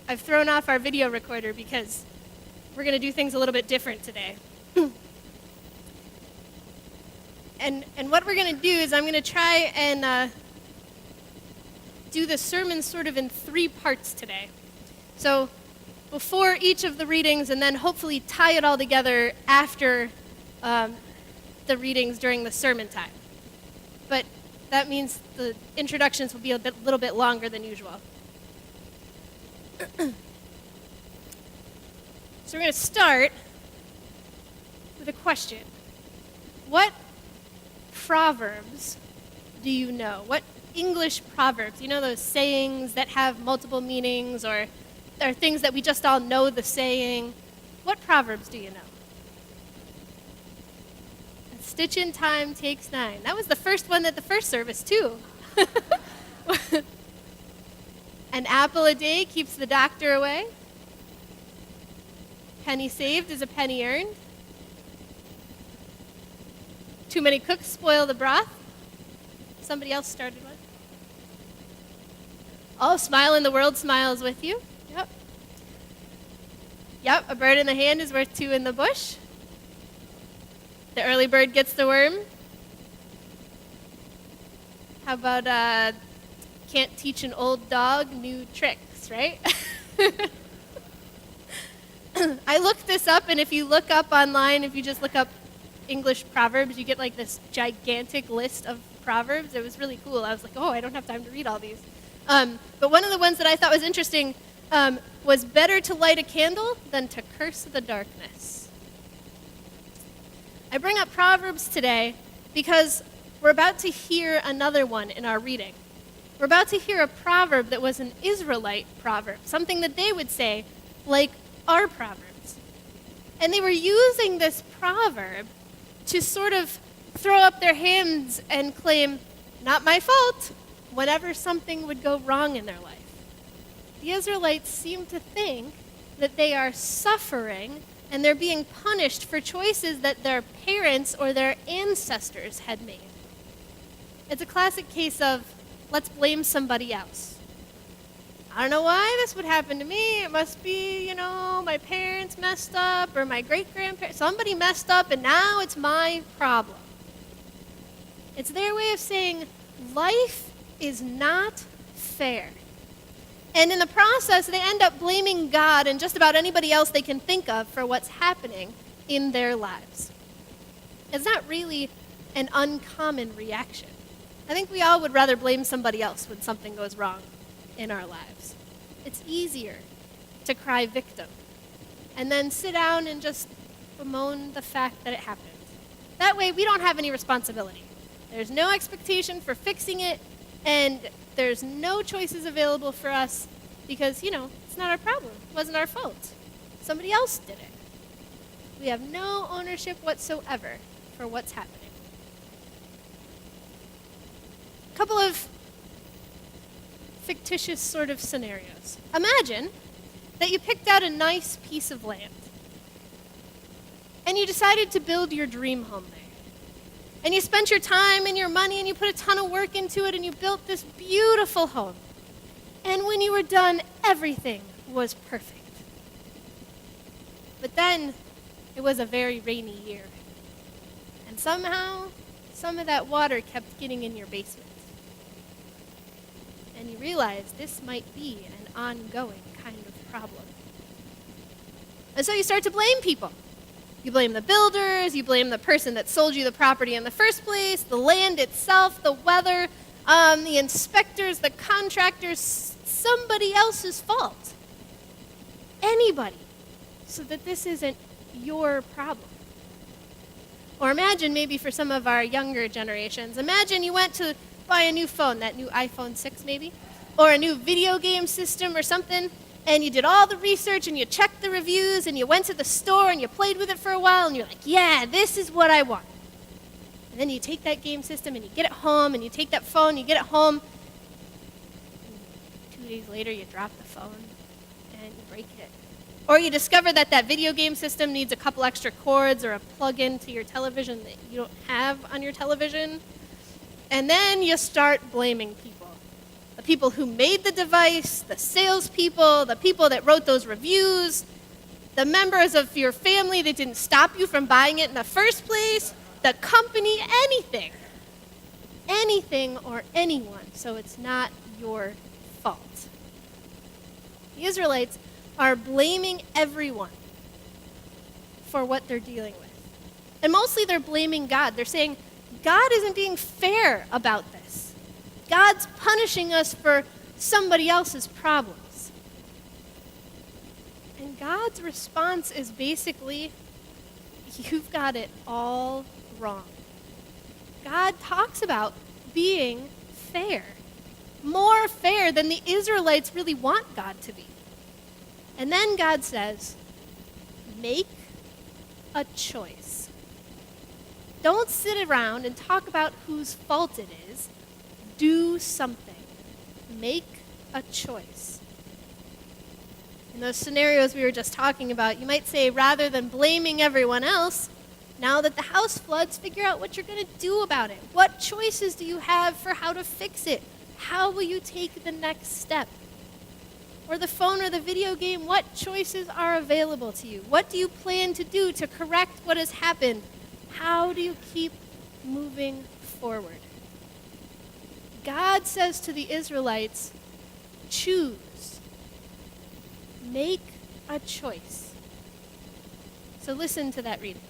I've thrown off our video recorder because we're going to do things a little bit different today. And what we're going to do is I'm going to try and do the sermon sort of in 3 parts today. So before each of the readings, and then hopefully tie it all together after the readings during the sermon time. But that means the introductions will be a little bit longer than usual. So we're going to start with a question. What proverbs do you know? What English proverbs? You know those sayings that have multiple meanings, or things that we just all know the saying? What proverbs do you know? A stitch in time takes 9. That was the first one at the first service, too. An apple a day keeps the doctor away. Penny saved is a penny earned. Too many cooks spoil the broth. Somebody else started one. Oh, smile and the world smiles with you. Yep. Yep, a bird in the hand is worth 2 in the bush. The early bird gets the worm. How about can't teach an old dog new tricks, right? I looked this up, and if you look up online, if you just look up English proverbs, you get like this gigantic list of proverbs. It was really cool. I was like, oh, I don't have time to read all these. But one of the ones that I thought was interesting was better to light a candle than to curse the darkness. I bring up Proverbs today because we're about to hear another one in our reading. We're about to hear a proverb that was an Israelite proverb, something that they would say, like our proverbs. And they were using this proverb to sort of throw up their hands and claim, not my fault, whenever something would go wrong in their life. The Israelites seem to think that they are suffering and they're being punished for choices that their parents or their ancestors had made. It's a classic case of, let's blame somebody else. I don't know why this would happen to me. It must be, my parents messed up, or my great-grandparents. Somebody messed up, and now it's my problem. It's their way of saying life is not fair. And in the process, they end up blaming God and just about anybody else they can think of for what's happening in their lives. It's not really an uncommon reaction. I think we all would rather blame somebody else when something goes wrong in our lives. It's easier to cry victim and then sit down and just bemoan the fact that it happened. That way, we don't have any responsibility. There's no expectation for fixing it, and there's no choices available for us because, it's not our problem. It wasn't our fault. Somebody else did it. We have no ownership whatsoever for what's happening. A couple of fictitious sort of scenarios. Imagine that you picked out a nice piece of land and you decided to build your dream home there. And you spent your time and your money and you put a ton of work into it and you built this beautiful home. And when you were done, everything was perfect. But then it was a very rainy year. And somehow, some of that water kept getting in your basement. And you realize this might be an ongoing kind of problem. And so you start to blame people. You blame the builders, you blame the person that sold you the property in the first place, the land itself, the weather, the inspectors, the contractors, somebody else's fault. Anybody. So that this isn't your problem. Or imagine maybe for some of our younger generations, imagine you went to buy a new phone, that new iPhone 6 maybe, or a new video game system or something, and you did all the research and you checked the reviews and you went to the store and you played with it for a while and you're like, yeah, this is what I want. And then you take that game system and you get it home and you take that phone, you get it home, and 2 days later you drop the phone and you break it. Or you discover that that video game system needs a couple extra cords or a plug-in to your television that you don't have on your television. And then you start blaming people. The people who made the device, the salespeople, the people that wrote those reviews, the members of your family that didn't stop you from buying it in the first place, the company, anything. Anything or anyone, so it's not your fault. The Israelites are blaming everyone for what they're dealing with. And mostly they're blaming God. They're saying, God isn't being fair about this. God's punishing us for somebody else's problems. And God's response is basically, you've got it all wrong. God talks about being fair, more fair than the Israelites really want God to be. And then God says, make a choice. Don't sit around and talk about whose fault it is. Do something. Make a choice. In those scenarios we were just talking about, you might say, rather than blaming everyone else, now that the house floods, figure out what you're going to do about it. What choices do you have for how to fix it? How will you take the next step? Or the phone or the video game, what choices are available to you? What do you plan to do to correct what has happened? How do you keep moving forward? God says to the Israelites, choose. Make a choice. So listen to that reading.